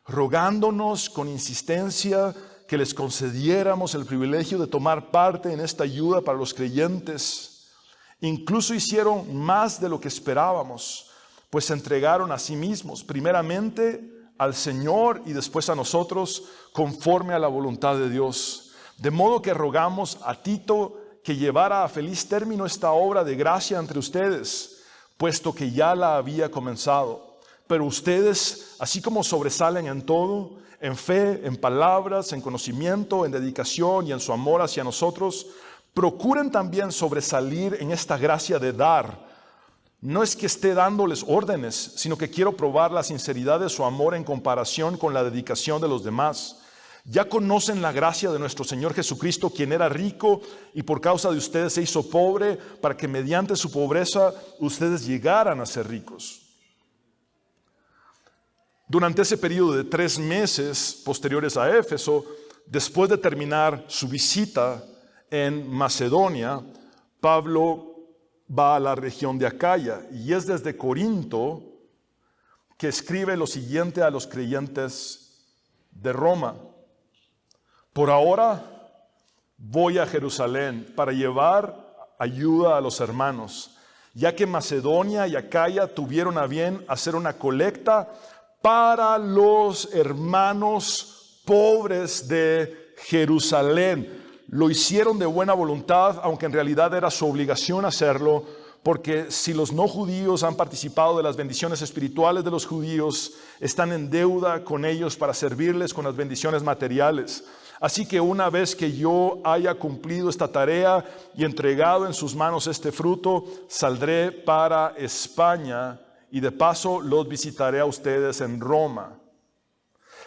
rogándonos con insistencia que les concediéramos el privilegio de tomar parte en esta ayuda para los creyentes. Incluso hicieron más de lo que esperábamos, pues se entregaron a sí mismos, primeramente al Señor y después a nosotros, conforme a la voluntad de Dios. De modo que rogamos a Tito que llevara a feliz término esta obra de gracia entre ustedes, puesto que ya la había comenzado. Pero ustedes, así como sobresalen en todo, en fe, en palabras, en conocimiento, en dedicación y en su amor hacia nosotros, procuren también sobresalir en esta gracia de dar. No es que esté dándoles órdenes, sino que quiero probar la sinceridad de su amor en comparación con la dedicación de los demás. Ya conocen la gracia de nuestro Señor Jesucristo, quien era rico y por causa de ustedes se hizo pobre, para que mediante su pobreza ustedes llegaran a ser ricos. Durante ese periodo de 3 meses posteriores a Éfeso, después de terminar su visita en Macedonia, Pablo va a la región de Acaya y es desde Corinto que escribe lo siguiente a los creyentes de Roma: por ahora voy a Jerusalén para llevar ayuda a los hermanos, ya que Macedonia y Acaya tuvieron a bien hacer una colecta para los hermanos pobres de Jerusalén. Lo hicieron de buena voluntad, aunque en realidad era su obligación hacerlo, porque si los no judíos han participado de las bendiciones espirituales de los judíos, están en deuda con ellos para servirles con las bendiciones materiales. Así que una vez que yo haya cumplido esta tarea y entregado en sus manos este fruto, saldré para España y de paso los visitaré a ustedes en Roma.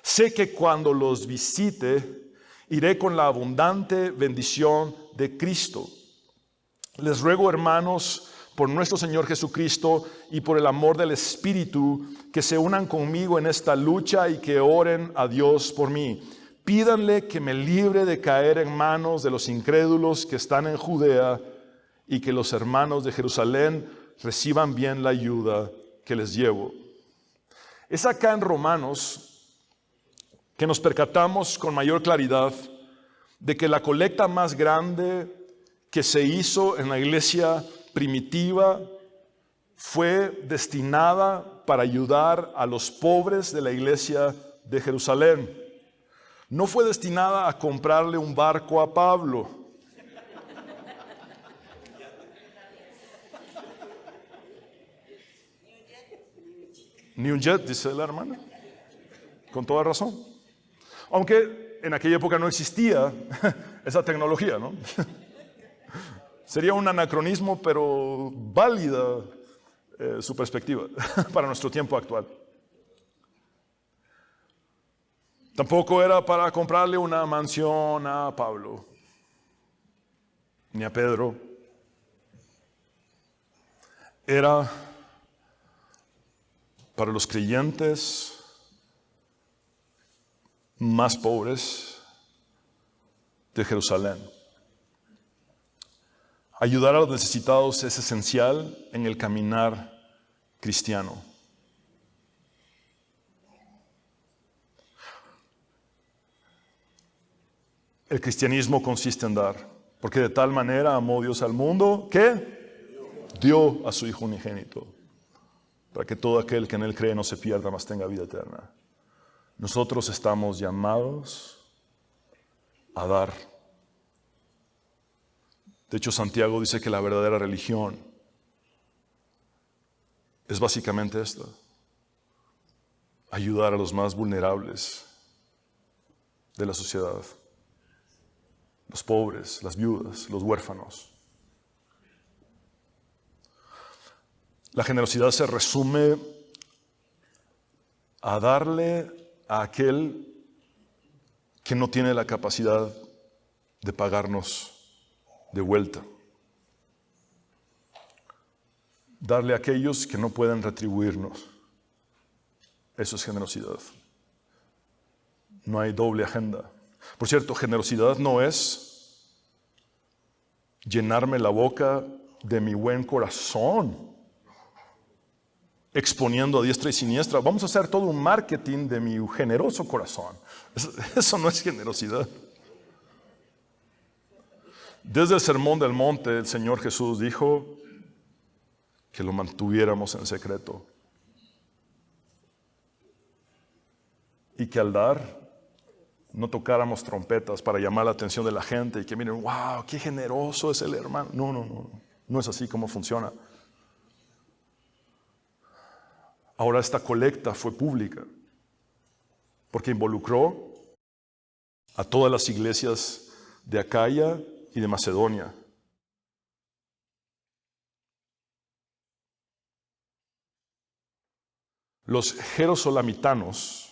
Sé que cuando los visite, iré con la abundante bendición de Cristo. Les ruego, hermanos, por nuestro Señor Jesucristo y por el amor del Espíritu, que se unan conmigo en esta lucha y que oren a Dios por mí. Pídanle que me libre de caer en manos de los incrédulos que están en Judea y que los hermanos de Jerusalén reciban bien la ayuda que les llevo. Es acá en Romanos que nos percatamos con mayor claridad de que la colecta más grande que se hizo en la iglesia primitiva fue destinada para ayudar a los pobres de la iglesia de Jerusalén. No fue destinada a comprarle un barco a Pablo. Ni un jet, dice la hermana. Con toda razón. Aunque en aquella época no existía esa tecnología, ¿no? Sería un anacronismo, pero válida su perspectiva para nuestro tiempo actual. Tampoco era para comprarle una mansión a Pablo, ni a Pedro. Era para los creyentes más pobres de Jerusalén. Ayudar a los necesitados es esencial en el caminar cristiano. El cristianismo consiste en dar, porque de tal manera amó Dios al mundo que dio a su Hijo unigénito, para que todo aquel que en Él cree no se pierda, mas tenga vida eterna. Nosotros estamos llamados a dar. De hecho, Santiago dice que la verdadera religión es básicamente esta: ayudar a los más vulnerables de la sociedad. Los pobres, las viudas, los huérfanos. La generosidad se resume a darle a aquel que no tiene la capacidad de pagarnos de vuelta. Darle a aquellos que no pueden retribuirnos. Eso es generosidad. No hay doble agenda. Por cierto, generosidad no es llenarme la boca de mi buen corazón, exponiendo a diestra y siniestra. Vamos a hacer todo un marketing de mi generoso corazón. Eso no es generosidad. Desde el Sermón del Monte, el Señor Jesús dijo que lo mantuviéramos en secreto. Y que al dar no tocáramos trompetas para llamar la atención de la gente y que miren, wow, qué generoso es el hermano. No es así como funciona. Ahora esta colecta fue pública porque involucró a todas las iglesias de Acaya y de Macedonia. Los jerosolamitanos,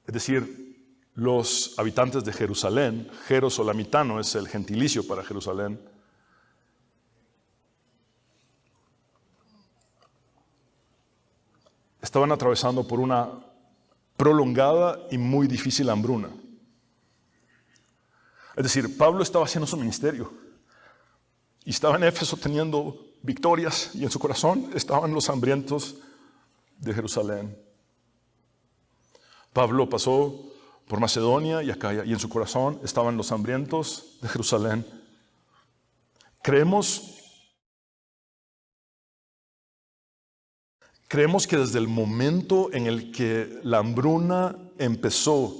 es decir, los habitantes de Jerusalén, jerosolamitano es el gentilicio para Jerusalén, estaban atravesando por una prolongada y muy difícil hambruna. Es decir, Pablo estaba haciendo su ministerio y estaba en Éfeso teniendo victorias y en su corazón estaban los hambrientos de Jerusalén. Pablo pasó por Macedonia y Acaya, y en su corazón estaban los hambrientos de Jerusalén. Creemos que desde el momento en el que la hambruna empezó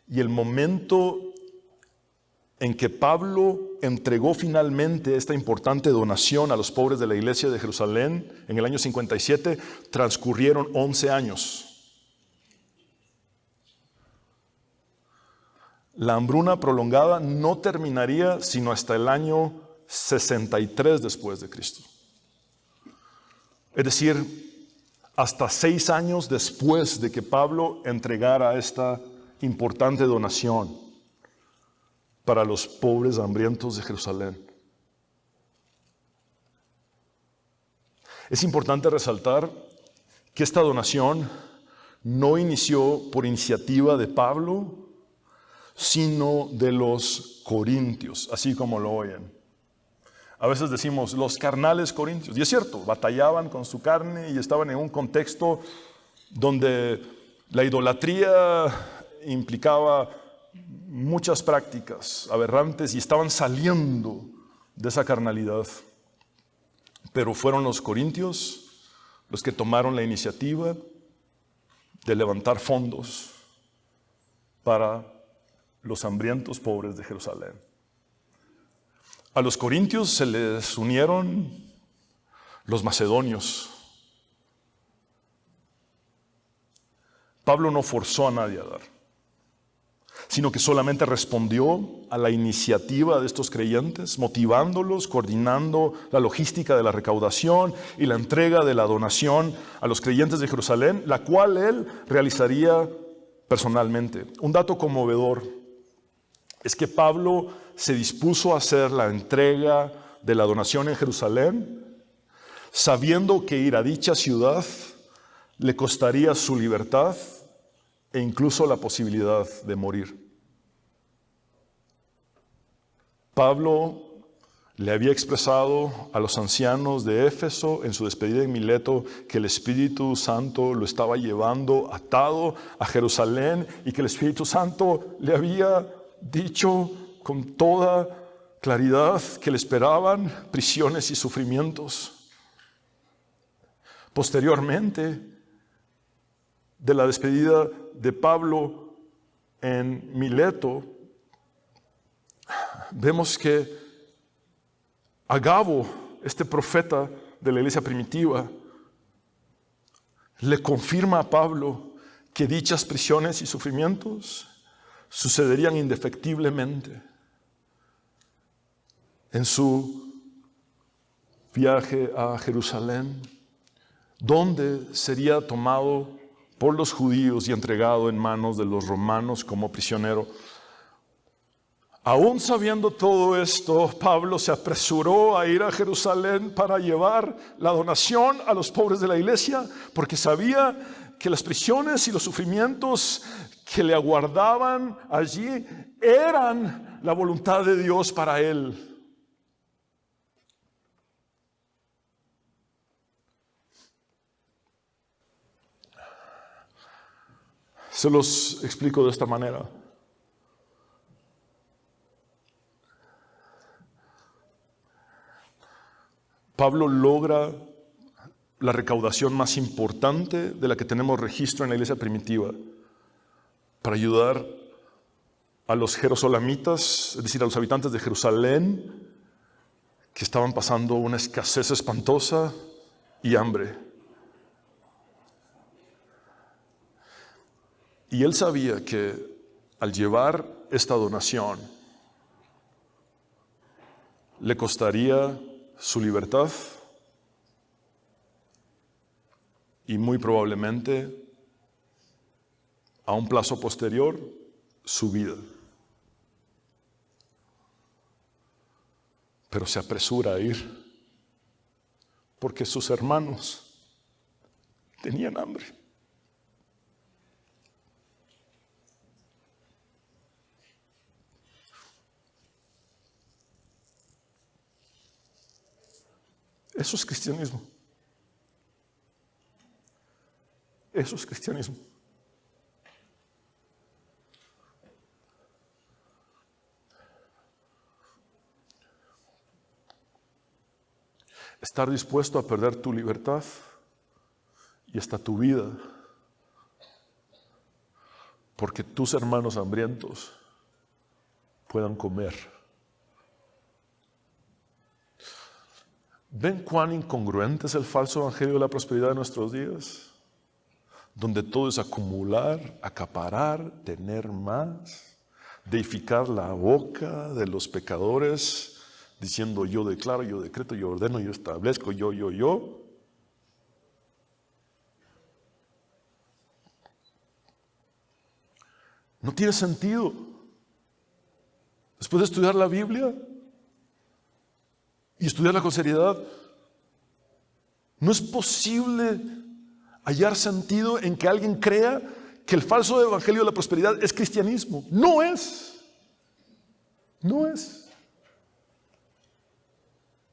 y el momento en que Pablo entregó finalmente esta importante donación a los pobres de la iglesia de Jerusalén en el año 57, transcurrieron 11 años. La hambruna prolongada no terminaría sino hasta el año 63 después de Cristo. Es decir, hasta 6 años después de que Pablo entregara esta importante donación para los pobres hambrientos de Jerusalén. Es importante resaltar que esta donación no inició por iniciativa de Pablo, sino de los corintios, así como lo oyen. A veces decimos los carnales corintios, y es cierto, batallaban con su carne y estaban en un contexto donde la idolatría implicaba muchas prácticas aberrantes y estaban saliendo de esa carnalidad. Pero fueron los corintios los que tomaron la iniciativa de levantar fondos para los hambrientos pobres de Jerusalén. A los corintios se les unieron los macedonios. Pablo no forzó a nadie a dar, sino que solamente respondió a la iniciativa de estos creyentes, motivándolos, coordinando la logística de la recaudación y la entrega de la donación a los creyentes de Jerusalén, la cual él realizaría personalmente. Un dato conmovedor es que Pablo se dispuso a hacer la entrega de la donación en Jerusalén, sabiendo que ir a dicha ciudad le costaría su libertad e incluso la posibilidad de morir. Pablo le había expresado a los ancianos de Éfeso en su despedida en Mileto que el Espíritu Santo lo estaba llevando atado a Jerusalén y que el Espíritu Santo le había dicho con toda claridad que le esperaban prisiones y sufrimientos. Posteriormente, de la despedida de Pablo en Mileto, vemos que Agabo, este profeta de la iglesia primitiva, le confirma a Pablo que dichas prisiones y sufrimientos sucederían indefectiblemente en su viaje a Jerusalén, donde sería tomado por los judíos y entregado en manos de los romanos como prisionero. Aún sabiendo todo esto, Pablo se apresuró a ir a Jerusalén para llevar la donación a los pobres de la iglesia, porque sabía que las prisiones y los sufrimientos que le aguardaban allí eran la voluntad de Dios para él. Se los explico de esta manera. Pablo logra la recaudación más importante de la que tenemos registro en la iglesia primitiva para ayudar a los jerusalemitas, es decir, a los habitantes de Jerusalén, que estaban pasando una escasez espantosa y hambre. Y él sabía que al llevar esta donación le costaría su libertad y muy probablemente a un plazo posterior su vida. Pero se apresura a ir porque sus hermanos tenían hambre. Eso es cristianismo. Eso es cristianismo. estar dispuesto a perder tu libertad y hasta tu vida, porque tus hermanos hambrientos puedan comer. ¿Ven cuán incongruente es el falso evangelio de la prosperidad de nuestros días? Donde todo es acumular, acaparar, tener más, deificar la boca de los pecadores, diciendo yo declaro, yo decreto, yo ordeno, yo establezco, yo. No tiene sentido. Después de estudiar la Biblia y estudiarla con seriedad, no es posible hallar sentido en que alguien crea que el falso evangelio de la prosperidad es cristianismo. No es. No es.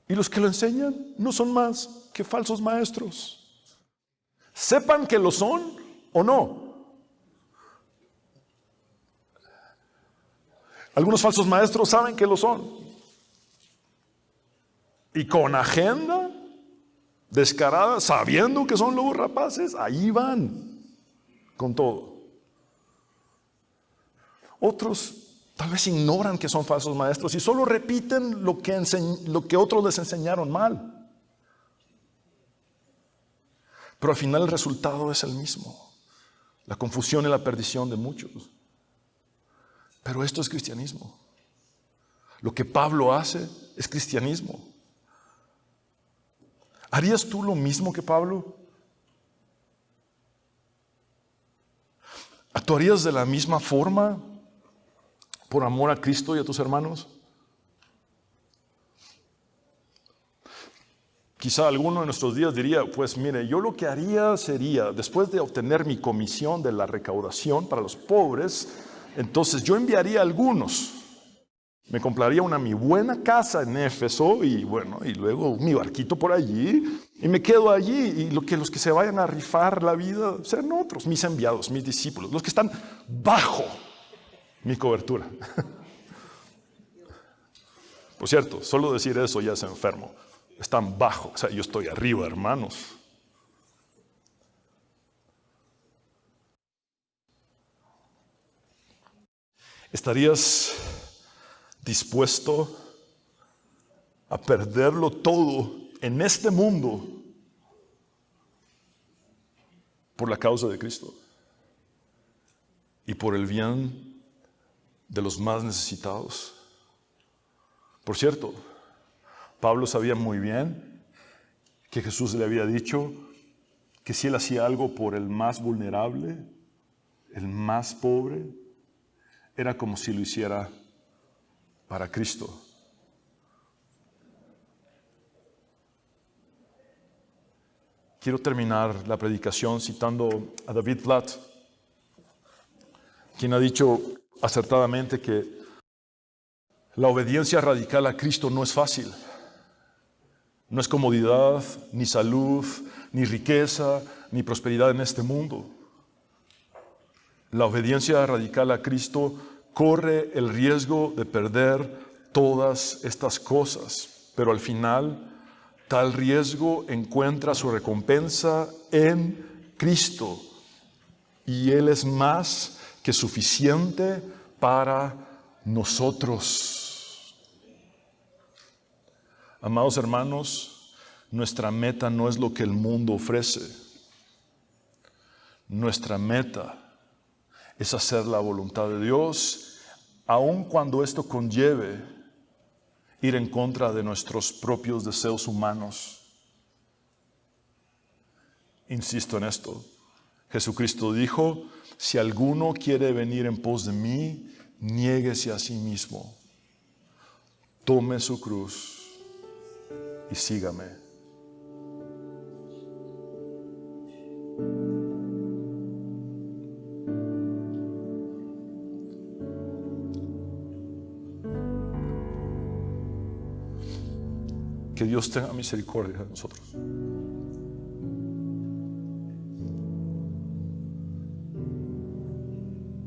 Y los que lo enseñan no son más que falsos maestros. Sepan que lo son o no. Algunos falsos maestros saben que lo son. Y con agenda descarada, sabiendo que son lobos rapaces, ahí van con todo. Otros tal vez ignoran que son falsos maestros y solo repiten lo que otros les enseñaron mal. Pero al final el resultado es el mismo: la confusión y la perdición de muchos. Pero esto es cristianismo. Lo que Pablo hace es cristianismo. ¿Harías tú lo mismo que Pablo? ¿Actuarías de la misma forma por amor a Cristo y a tus hermanos? Quizá alguno de nuestros días diría, pues mire, yo lo que haría sería, después de obtener mi comisión de la recaudación para los pobres, entonces yo enviaría a algunos. Me compraría mi buena casa en Éfeso y luego mi barquito por allí y me quedo allí, y los que se vayan a rifar la vida serán otros, mis enviados, mis discípulos, los que están bajo mi cobertura. Por cierto, solo decir eso ya es enfermo. Están bajo, o sea, yo estoy arriba, hermanos. ¿Estarías dispuesto a perderlo todo en este mundo por la causa de Cristo y por el bien de los más necesitados? Por cierto, Pablo sabía muy bien que Jesús le había dicho que si él hacía algo por el más vulnerable, el más pobre, era como si lo hiciera para Cristo. Quiero terminar la predicación citando a David Platt, quien ha dicho acertadamente que la obediencia radical a Cristo no es fácil. No es comodidad, ni salud, ni riqueza, ni prosperidad en este mundo. La obediencia radical a Cristo corre el riesgo de perder todas estas cosas, pero al final tal riesgo encuentra su recompensa en Cristo, y Él es más que suficiente para nosotros. Amados hermanos, nuestra meta no es lo que el mundo ofrece. Nuestra meta es hacer la voluntad de Dios, aun cuando esto conlleve ir en contra de nuestros propios deseos humanos. Insisto en esto. Jesucristo dijo, si alguno quiere venir en pos de mí, niéguese a sí mismo, tome su cruz y sígame. Que Dios tenga misericordia de nosotros.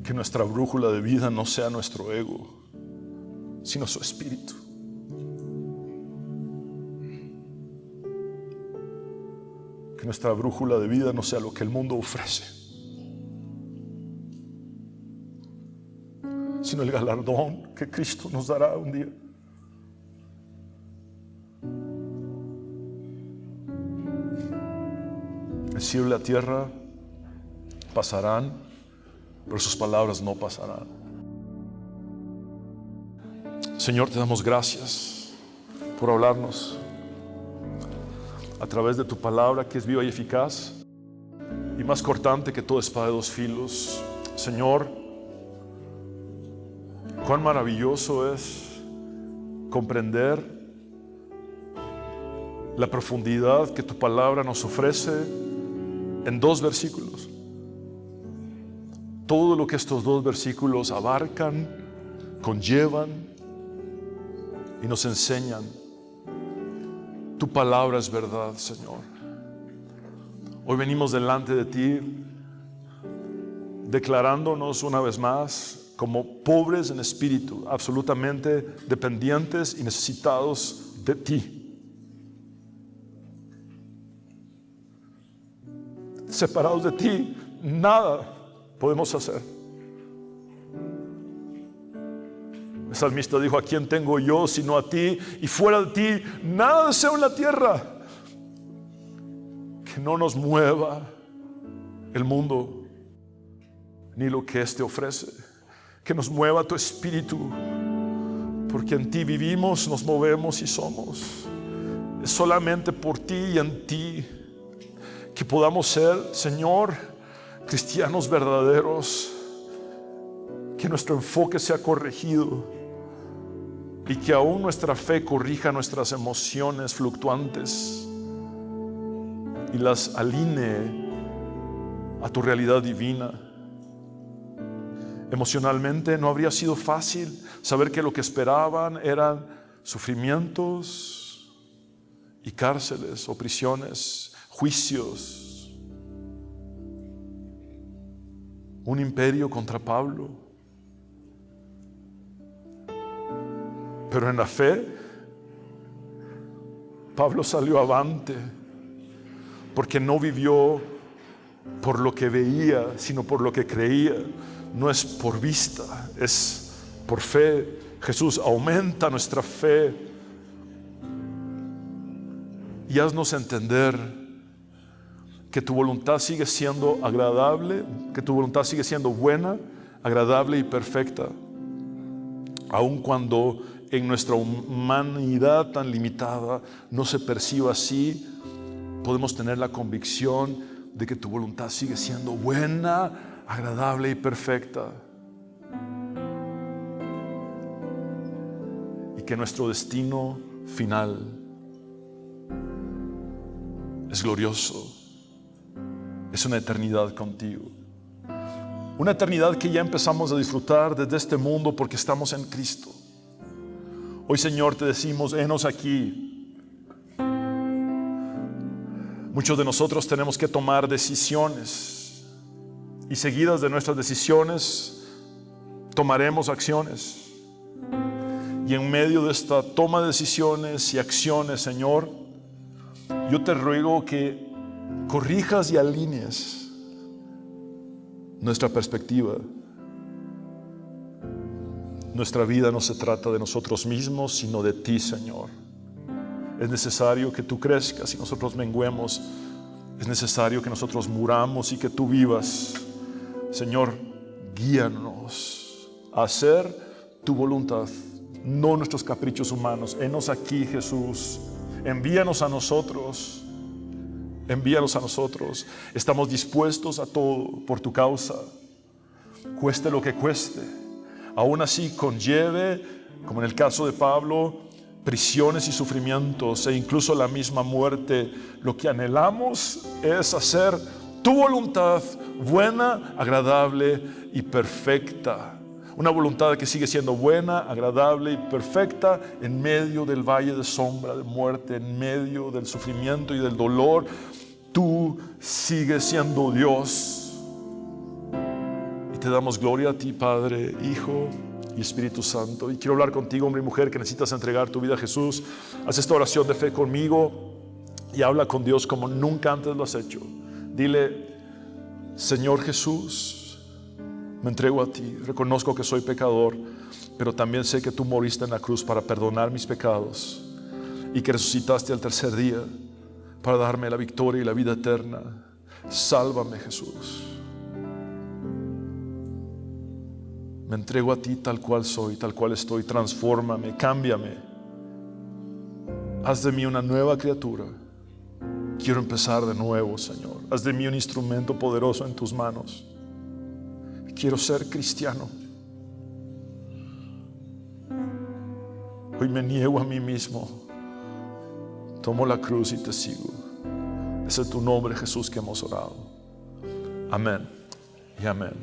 Que nuestra brújula de vida no sea nuestro ego, sino su espíritu. Que nuestra brújula de vida no sea lo que el mundo ofrece, sino el galardón que Cristo nos dará un día. El cielo y la tierra pasarán, pero sus palabras no pasarán. Señor, te damos gracias por hablarnos a través de tu palabra, que es viva y eficaz y más cortante que toda espada de dos filos. Señor, cuán maravilloso es comprender la profundidad que tu palabra nos ofrece en 2 versículos. Todo lo que estos 2 versículos abarcan, conllevan y nos enseñan. Tu palabra es verdad, Señor. Hoy venimos delante de ti declarándonos una vez más como pobres en espíritu, absolutamente dependientes y necesitados de ti. Separados de ti, nada podemos hacer. El salmista dijo: ¿a quién tengo yo sino a ti? Y fuera de ti, nada deseo en la tierra. Que no nos mueva el mundo, ni lo que éste ofrece. Que nos mueva tu espíritu, porque en ti vivimos, nos movemos y somos. Es solamente por ti y en ti que podamos ser, Señor, cristianos verdaderos. Que nuestro enfoque sea corregido y que aún nuestra fe corrija nuestras emociones fluctuantes y las alinee a tu realidad divina. Emocionalmente no habría sido fácil saber que lo que esperaban eran sufrimientos y cárceles o prisiones, juicios, un imperio contra Pablo. Pero en la fe, Pablo salió avante, porque no vivió por lo que veía, sino por lo que creía. No es por vista, es por fe. Jesús, aumenta nuestra fe y haznos entender que tu voluntad sigue siendo agradable, que tu voluntad sigue siendo buena, agradable y perfecta, aun cuando en nuestra humanidad tan limitada no se perciba así. Podemos tener la convicción de que tu voluntad sigue siendo buena, agradable y perfecta, y que nuestro destino final es glorioso. Es una eternidad contigo, una eternidad que ya empezamos a disfrutar desde este mundo porque estamos en Cristo. Hoy, Señor, te decimos: henos aquí. Muchos de nosotros tenemos que tomar decisiones, y seguidas de nuestras decisiones tomaremos acciones. Y en medio de esta toma de decisiones y acciones, Señor, yo te ruego que corrijas y alinees nuestra perspectiva. Nuestra vida no se trata de nosotros mismos, sino de ti, Señor. Es necesario que tú crezcas y nosotros menguemos. Es necesario que nosotros muramos y que tú vivas. Señor, guíanos a hacer tu voluntad, no nuestros caprichos humanos. Henos aquí, Jesús. Envíanos a nosotros. Envíanos a nosotros. Estamos dispuestos a todo por tu causa, cueste lo que cueste. Aún así conlleve, como en el caso de Pablo, prisiones y sufrimientos e incluso la misma muerte. Lo que anhelamos es hacer tu voluntad buena, agradable y perfecta. Una voluntad que sigue siendo buena, agradable y perfecta en medio del valle de sombra de muerte, en medio del sufrimiento y del dolor. Tú sigues siendo Dios. Y te damos gloria a ti, Padre, Hijo y Espíritu Santo. Y quiero hablar contigo, hombre y mujer, que necesitas entregar tu vida a Jesús. Haz esta oración de fe conmigo. y habla con Dios como nunca antes lo has hecho. Dile: Señor Jesús, me entrego a ti, reconozco que soy pecador, pero también sé que tú moriste en la cruz para perdonar mis pecados y que resucitaste al tercer día para darme la victoria y la vida eterna. Sálvame, Jesús. Me entrego a ti tal cual soy, tal cual estoy. Transfórmame, cámbiame. Haz de mí una nueva criatura. Quiero empezar de nuevo, Señor. Haz de mí un instrumento poderoso en tus manos. Quiero ser cristiano. Hoy me niego a mí mismo. Tomo la cruz y te sigo. Es en tu nombre, Jesús, que hemos orado. Amén y amén.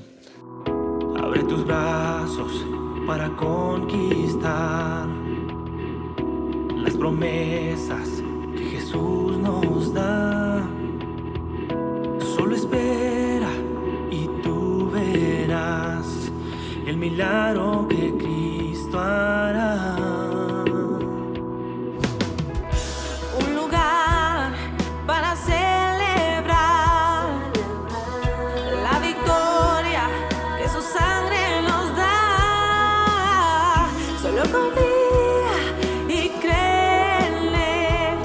Abre tus brazos para conquistar las promesas que Jesús nos da. Solo espera y tú verás el milagro que Cristo hará. Un lugar para celebrar la victoria que su sangre nos da. Solo confía y créele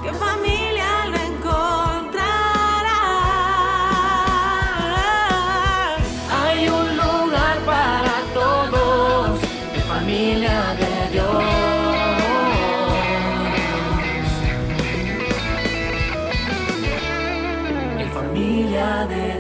que familia lo encontrará. Hay un lugar para todos, de familia de Dios. En familia de